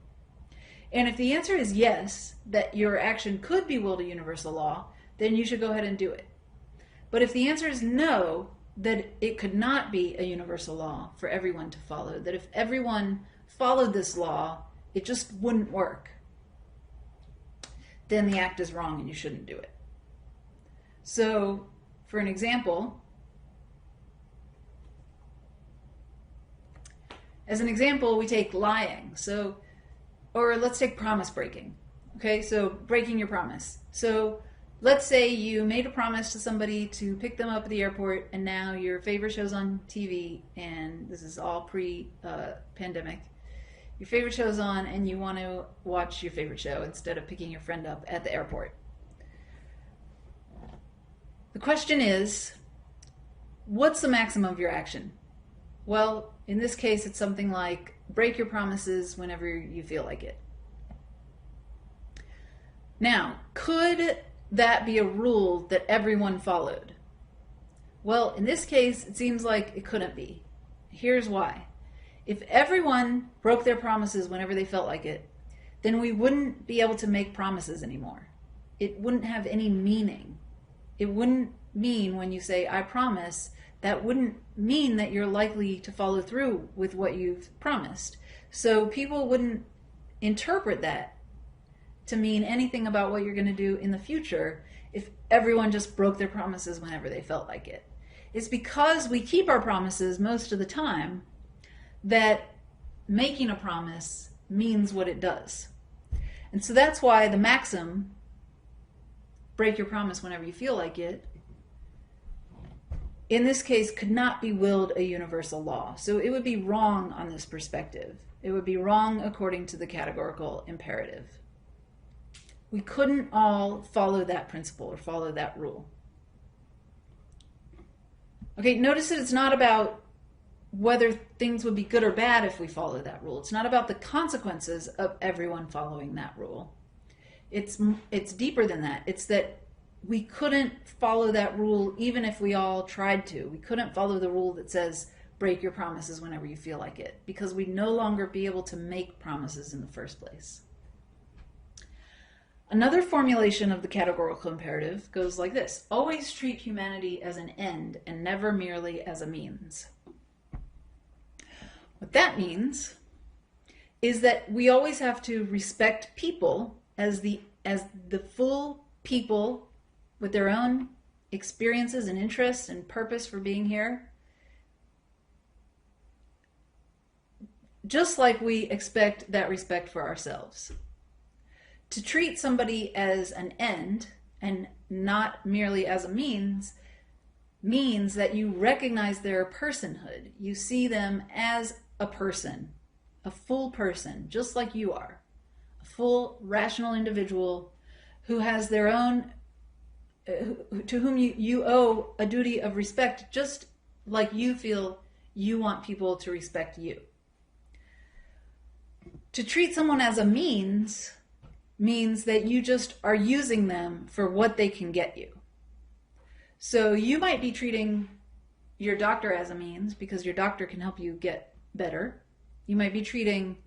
And if the answer is yes, that your action could be willed a universal law, then you should go ahead and do it. But if the answer is no, that it could not be a universal law for everyone to follow, that if everyone followed this law, it just wouldn't work, then the act is wrong and you shouldn't do it. So, for an example, we take lying. So, or let's take promise breaking. Okay, so breaking your promise. So let's say you made a promise to somebody to pick them up at the airport, and now your favorite show's on TV, and this is all pre-pandemic. Your favorite show's on, and you want to watch your favorite show instead of picking your friend up at the airport. The question is, what's the maximum of your action? Well, in this case, it's something like break your promises whenever you feel like it. Now, could that be a rule that everyone followed? Well, in this case, it seems like it couldn't be. Here's why. If everyone broke their promises whenever they felt like it, then we wouldn't be able to make promises anymore. It wouldn't have any meaning. It wouldn't mean when you say, I promise, that wouldn't mean that you're likely to follow through with what you've promised. So people wouldn't interpret that to mean anything about what you're going to do in the future if everyone just broke their promises whenever they felt like it. It's because we keep our promises most of the time that making a promise means what it does. And so that's why the maxim, break your promise whenever you feel like it, in this case could not be willed a universal law. So it would be wrong on this perspective. It would be wrong according to the categorical imperative. We couldn't all follow that principle or follow that rule. Okay, notice that it's not about whether things would be good or bad if we follow that rule. It's not about the consequences of everyone following that rule. It's deeper than that. It's that we couldn't follow that rule even if we all tried to. We couldn't follow the rule that says break your promises whenever you feel like it, because we'd no longer be able to make promises in the first place. Another formulation of the categorical imperative goes like this: always treat humanity as an end and never merely as a means. What that means is that we always have to respect people as the full people with their own experiences and interests and purpose for being here, just like we expect that respect for ourselves. To treat somebody as an end and not merely as a means that you recognize their personhood. You see them as a person, a full person, just like you are, a full rational individual who has their own, to whom you owe a duty of respect, just like you feel you want people to respect you. To treat someone as a means that you just are using them for what they can get you. So you might be treating your doctor as a means because your doctor can help you get better. You might be treating,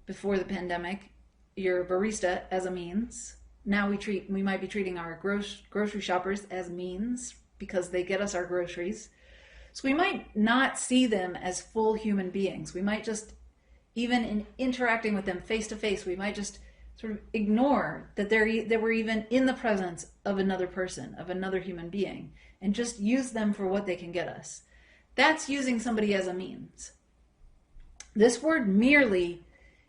before the pandemic, your barista as a means. Now we might be treating our grocery shoppers as means because they get us our groceries. So we might not see them as full human beings. We might just, even in interacting with them face to face, we might just sort of ignore that we're even in the presence of another person, of another human being, and just use them for what they can get us. That's using somebody as a means. This word merely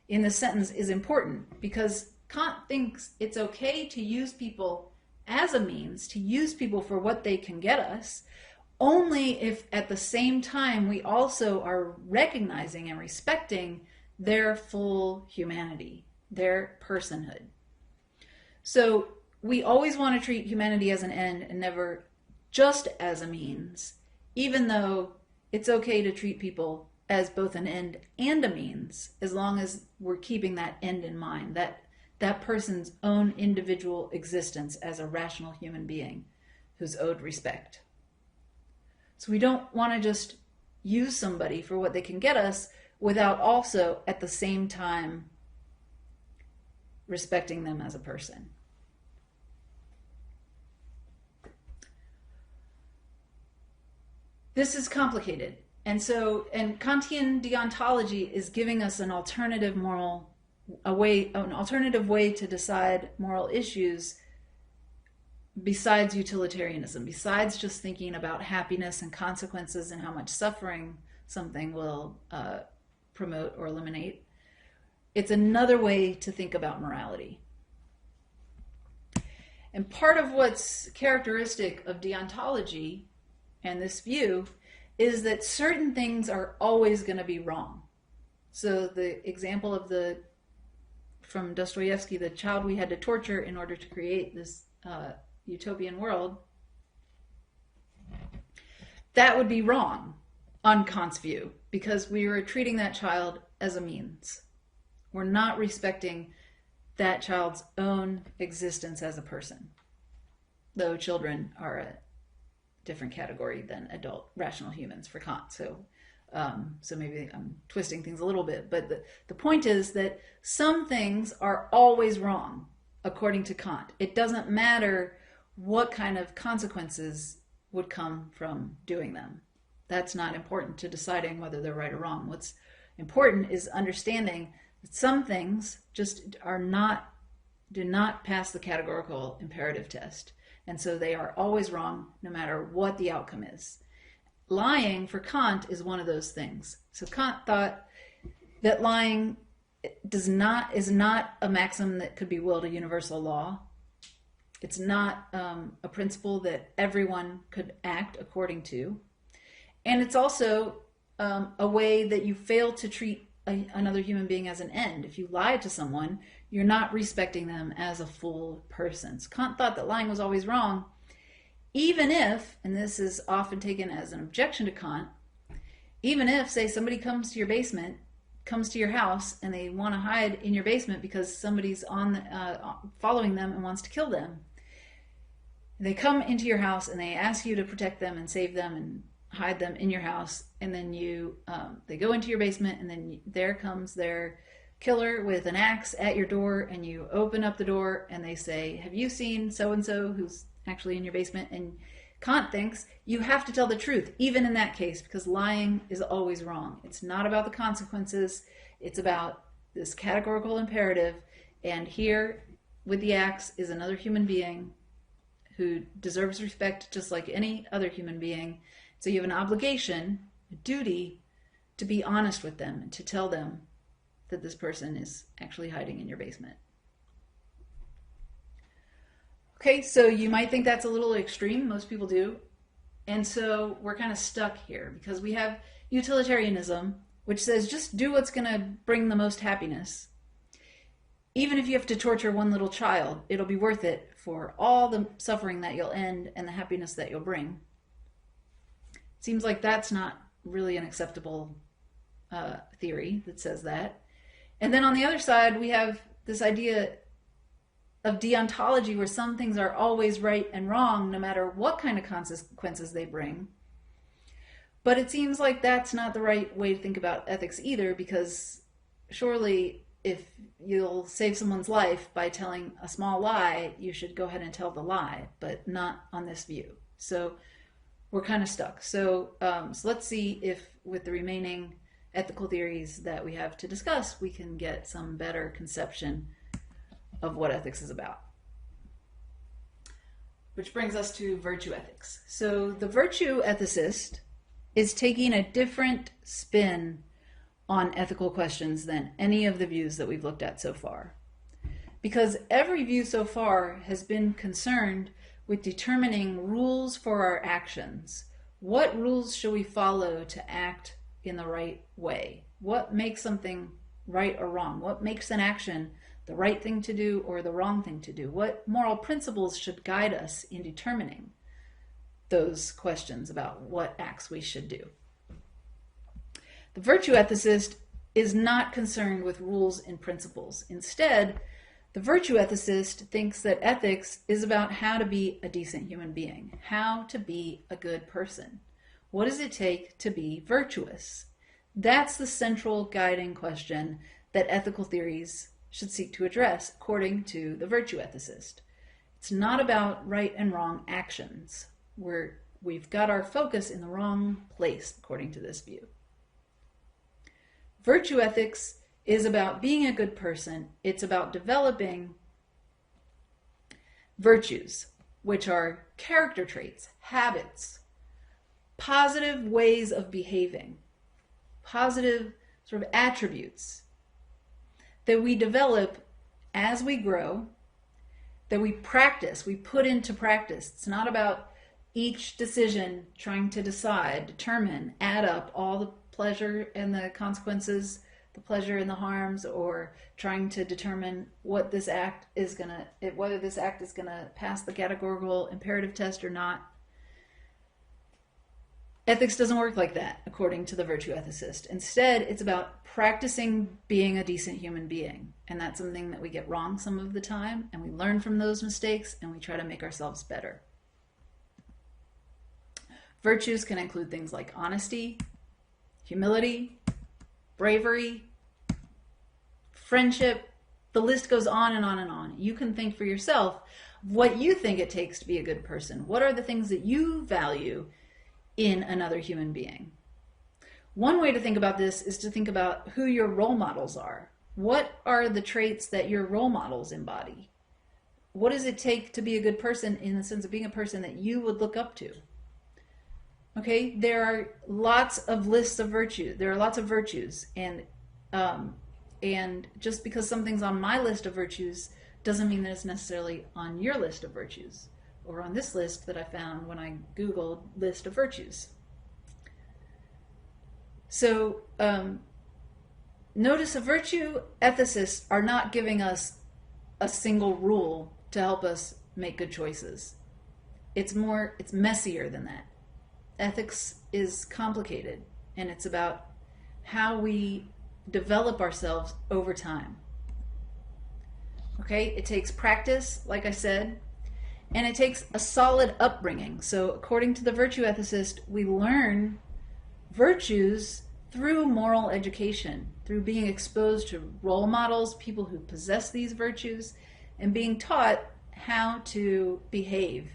in the sentence is important because Kant thinks it's okay to use people as a means, to use people for what they can get us, only if at the same time we also are recognizing and respecting their full humanity, their personhood. So we always want to treat humanity as an end and never just as a means, even though it's okay to treat people as both an end and a means, as long as we're keeping that end in mind, that person's own individual existence as a rational human being who's owed respect. So we don't want to just use somebody for what they can get us without also at the same time respecting them as a person. This is complicated. And Kantian deontology is giving us an alternative way to decide moral issues besides utilitarianism, besides just thinking about happiness and consequences and how much suffering something will promote or eliminate. It's another way to think about morality. And part of what's characteristic of deontology and this view is that certain things are always going to be wrong. So the example of from Dostoevsky, the child we had to torture in order to create this utopian world, that would be wrong on Kant's view because we were treating that child as a means. We're not respecting that child's own existence as a person, though children are a different category than adult rational humans for Kant. So maybe I'm twisting things a little bit, but the point is that some things are always wrong according to Kant. It doesn't matter what kind of consequences would come from doing them. That's not important to deciding whether they're right or wrong. What's important is understanding that some things just do not pass the categorical imperative test. And so they are always wrong no matter what the outcome is. Lying for Kant is one of those things. So Kant thought that lying is not a maxim that could be willed a universal law. It's not a principle that everyone could act according to. And it's also a way that you fail to treat another human being as an end. If you lie to someone, you're not respecting them as a full person. So Kant thought that lying was always wrong, even if, and this is often taken as an objection to Kant, even if, say, somebody comes to your house, and they want to hide in your basement because somebody's following them and wants to kill them. They come into your house and they ask you to protect them and save them and hide them in your house, and then they go into your basement, and then there comes their killer with an axe at your door, and you open up the door and they say, "Have you seen so-and-so who's actually in your basement?" And Kant thinks you have to tell the truth, even in that case, because lying is always wrong. It's not about the consequences. It's about this categorical imperative. And here, with the axe, is another human being who deserves respect just like any other human being. So you have an obligation, a duty, to be honest with them and to tell them that this person is actually hiding in your basement. Okay, so you might think that's a little extreme. Most people do. And so we're kind of stuck here because we have utilitarianism, which says just do what's going to bring the most happiness. Even if you have to torture one little child, it'll be worth it for all the suffering that you'll end and the happiness that you'll bring. Seems like that's not really an acceptable theory that says that. And then on the other side, we have this idea of deontology, where some things are always right and wrong, no matter what kind of consequences they bring. But it seems like that's not the right way to think about ethics either, because surely if you'll save someone's life by telling a small lie, you should go ahead and tell the lie, but not on this view. So we're kind of stuck. So let's see if with the remaining ethical theories that we have to discuss, we can get some better conception of what ethics is about. Which brings us to virtue ethics. So the virtue ethicist is taking a different spin on ethical questions than any of the views that we've looked at so far. Because every view so far has been concerned with determining rules for our actions. What rules should we follow to act in the right way? What makes something right or wrong? What makes an action the right thing to do or the wrong thing to do? What moral principles should guide us in determining those questions about what acts we should do? The virtue ethicist is not concerned with rules and principles. Instead, the virtue ethicist thinks that ethics is about how to be a decent human being, how to be a good person. What does it take to be virtuous? That's the central guiding question that ethical theories should seek to address, according to the virtue ethicist. It's not about right and wrong actions. We've got our focus in the wrong place, according to this view. Virtue ethics is about being a good person. It's about developing virtues, which are character traits, habits, positive ways of behaving, positive sort of attributes that we develop as we grow, that we practice, we put into practice. It's not about each decision trying to decide, determine, add up all the pleasure and the consequences, the pleasure and the harms, or trying to determine what this act is whether this act is gonna pass the categorical imperative test or not. Ethics doesn't work like that, according to the virtue ethicist. Instead, it's about practicing being a decent human being. And that's something that we get wrong some of the time, and we learn from those mistakes, and we try to make ourselves better. Virtues can include things like honesty, humility, bravery, friendship. The list goes on and on and on. You can think for yourself, what you think it takes to be a good person. What are the things that you value in another human being? One way to think about this is to think about who your role models are. What are the traits that your role models embody? What does it take to be a good person in the sense of being a person that you would look up to? Okay, there are lots of lists of virtues. There are lots of virtues, and just because something's on my list of virtues doesn't mean that it's necessarily on your list of virtues or on this list that I found when I Googled list of virtues. So notice a virtue ethicists are not giving us a single rule to help us make good choices. It's messier than that. Ethics is complicated, and it's about how we develop ourselves over time. Okay, it takes practice, like I said, and it takes a solid upbringing. So according to the virtue ethicist, we learn virtues through moral education, through being exposed to role models, people who possess these virtues, and being taught how to behave,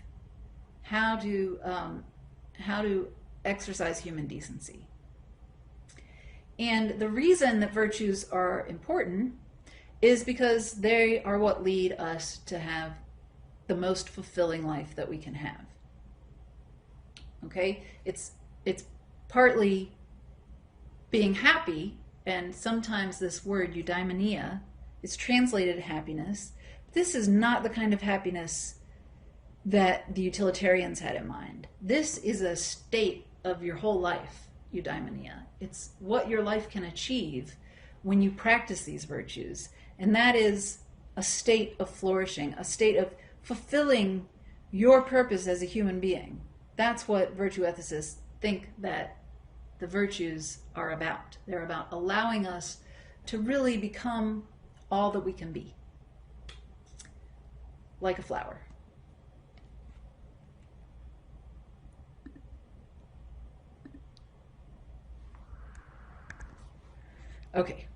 how to exercise human decency. And the reason that virtues are important is because they are what lead us to have the most fulfilling life that we can have. Okay? It's partly being happy, and sometimes this word eudaimonia is translated happiness. This is not the kind of happiness that the utilitarians had in mind. This is a state of your whole life, eudaimonia. It's what your life can achieve when you practice these virtues. And that is a state of flourishing, a state of fulfilling your purpose as a human being. That's what virtue ethicists think that the virtues are about. They're about allowing us to really become all that we can be, like a flower. Okay.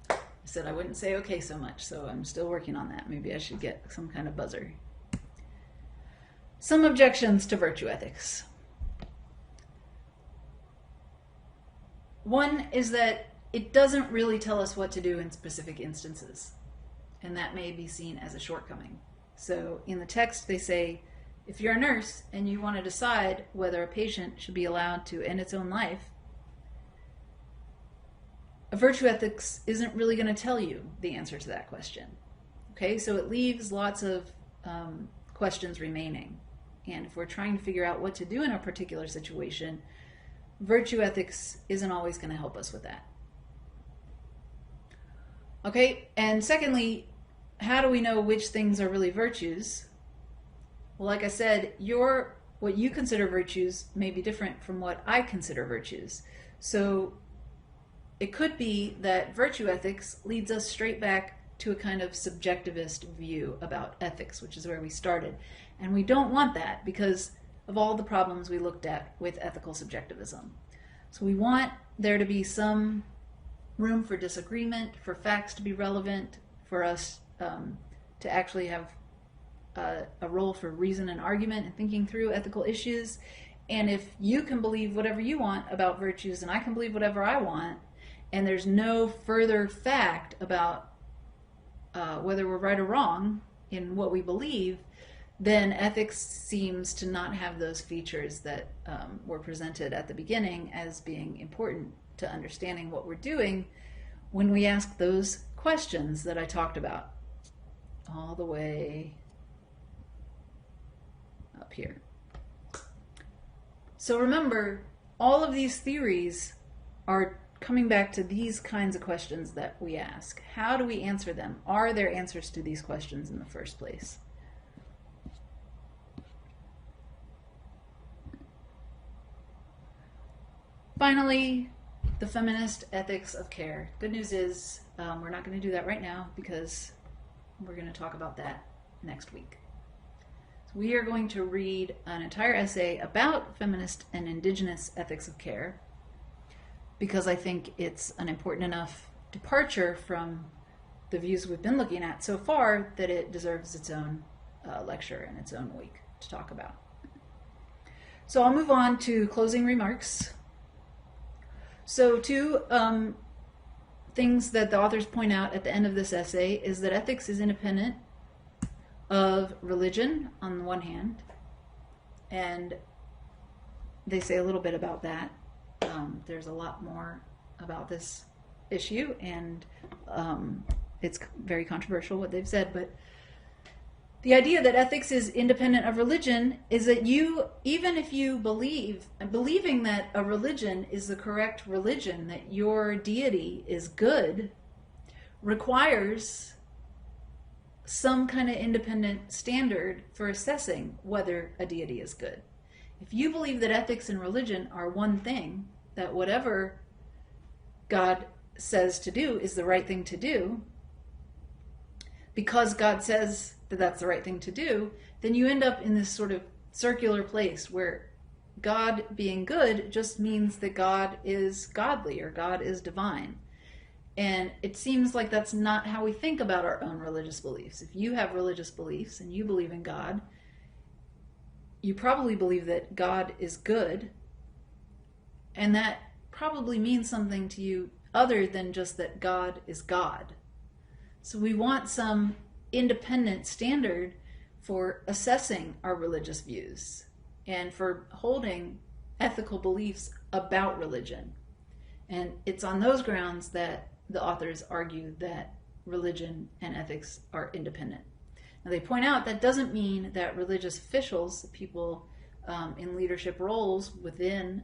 I said I wouldn't say okay so much, so I'm still working on that. Maybe I should get some kind of buzzer. Some objections to virtue ethics. One is that it doesn't really tell us what to do in specific instances, and that may be seen as a shortcoming. So in the text they say, if you're a nurse and you want to decide whether a patient should be allowed to end its own life, a virtue ethics isn't really going to tell you the answer to that question. Okay, so it leaves lots of questions remaining. And if we're trying to figure out what to do in a particular situation, virtue ethics isn't always going to help us with that. Okay, and secondly, how do we know which things are really virtues? Well, like I said, what you consider virtues may be different from what I consider virtues. So it could be that virtue ethics leads us straight back to a kind of subjectivist view about ethics, which is where we started. And we don't want that because of all the problems we looked at with ethical subjectivism. So we want there to be some room for disagreement, for facts to be relevant, for us to actually have a role for reason and argument and thinking through ethical issues. And if you can believe whatever you want about virtues and I can believe whatever I want, and there's no further fact about whether we're right or wrong in what we believe, then ethics seems to not have those features that were presented at the beginning as being important to understanding what we're doing when we ask those questions that I talked about all the way up here. So remember, all of these theories are coming back to these kinds of questions that we ask. How do we answer them? Are there answers to these questions in the first place? Finally, the feminist ethics of care. Good news is we're not going to do that right now because we're going to talk about that next week. So we are going to read an entire essay about feminist and indigenous ethics of care because I think it's an important enough departure from the views we've been looking at so far that it deserves its own lecture and its own week to talk about. So I'll move on to closing remarks. So two things that the authors point out at the end of this essay is that ethics is independent of religion on the one hand, and they say a little bit about that. There's a lot more about this issue, and it's very controversial what they've said, but the idea that ethics is independent of religion is that you, even if you believing that a religion is the correct religion, that your deity is good, requires some kind of independent standard for assessing whether a deity is good. If you believe that ethics and religion are one thing, that whatever God says to do is the right thing to do, because God says that that's the right thing to do, then you end up in this sort of circular place where God being good just means that God is godly or God is divine. And it seems like that's not how we think about our own religious beliefs. If you have religious beliefs and you believe in God, you probably believe that God is good, and that probably means something to you other than just that God is God. So we want some independent standard for assessing our religious views and for holding ethical beliefs about religion. And it's on those grounds that the authors argue that religion and ethics are independent. Now they point out that doesn't mean that religious officials, people in leadership roles within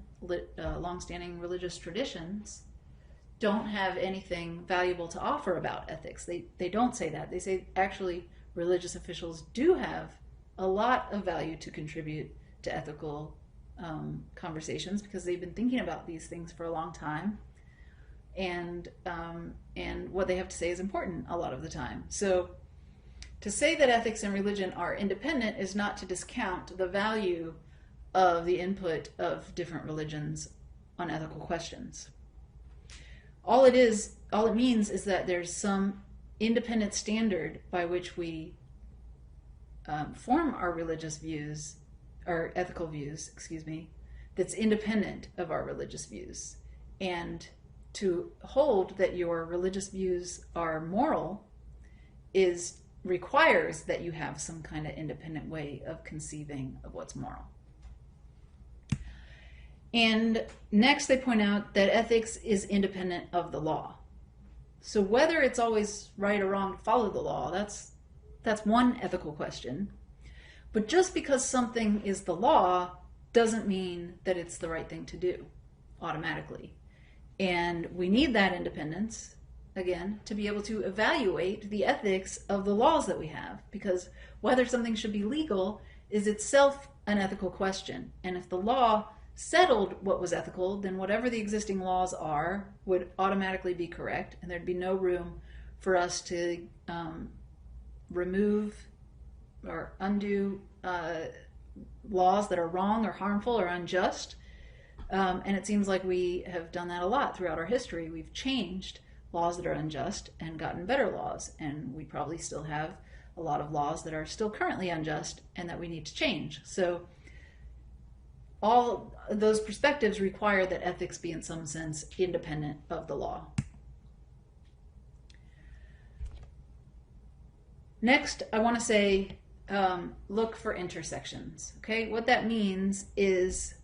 longstanding religious traditions, don't have anything valuable to offer about ethics. They don't say that. They say actually religious officials do have a lot of value to contribute to ethical conversations because they've been thinking about these things for a long time, and what they have to say is important a lot of the time. So to say that ethics and religion are independent is not to discount the value of the input of different religions on ethical questions. All it means is that there's some independent standard by which we form our religious views, our ethical views, that's independent of our religious views. And to hold that your religious views are moral requires that you have some kind of independent way of conceiving of what's moral. And next they point out that ethics is independent of the law. So whether it's always right or wrong to follow the law, that's one ethical question. But just because something is the law doesn't mean that it's the right thing to do automatically. And we need that independence, again, to be able to evaluate the ethics of the laws that we have, because whether something should be legal is itself an ethical question. And if the law settled what was ethical, then whatever the existing laws are would automatically be correct, and there'd be no room for us to remove or undo laws that are wrong or harmful or unjust. And it seems like we have done that a lot throughout our history. We've changed laws that are unjust and gotten better laws, and we probably still have a lot of laws that are still currently unjust and that we need to change. So all those perspectives require that ethics be in some sense independent of the law. Next, I want to say look for intersections. Okay, what that means is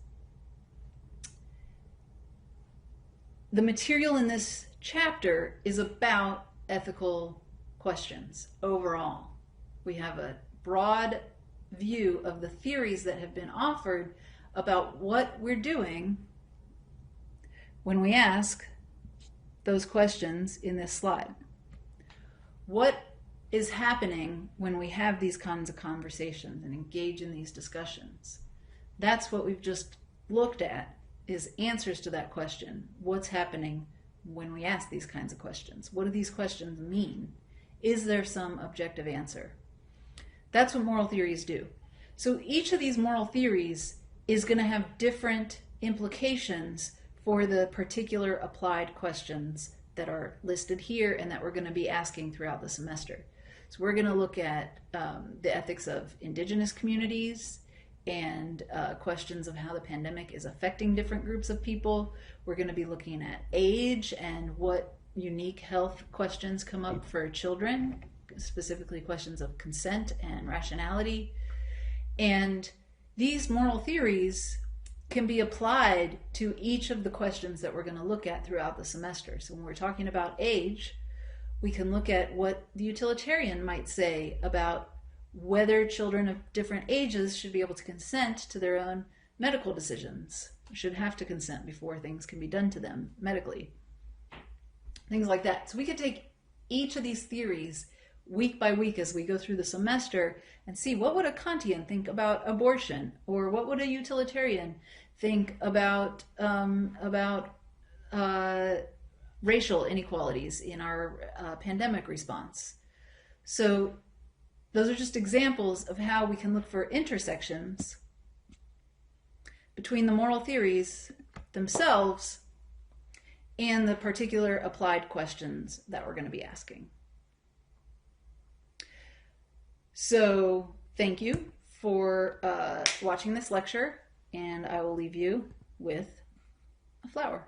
the material in this chapter is about ethical questions overall. We have a broad view of the theories that have been offered about what we're doing when we ask those questions in this slide. What is happening when we have these kinds of conversations and engage in these discussions? That's what we've just looked at, is answers to that question. What's happening when we ask these kinds of questions? What do these questions mean? Is there some objective answer? That's what moral theories do. So each of these moral theories is going to have different implications for the particular applied questions that are listed here and that we're going to be asking throughout the semester. So we're going to look at the ethics of indigenous communities and questions of how the pandemic is affecting different groups of people. We're going to be looking at age and what unique health questions come up for children, specifically questions of consent and rationality. And these moral theories can be applied to each of the questions that we're going to look at throughout the semester. So when we're talking about age, we can look at what the utilitarian might say about whether children of different ages should be able to consent to their own medical decisions, should have to consent before things can be done to them medically. Things like that. So we could take each of these theories week by week as we go through the semester and see what would a Kantian think about abortion, or what would a utilitarian think about racial inequalities in our pandemic response. So those are just examples of how we can look for intersections between the moral theories themselves and the particular applied questions that we're going to be asking. So thank you for watching this lecture, and I will leave you with a flower.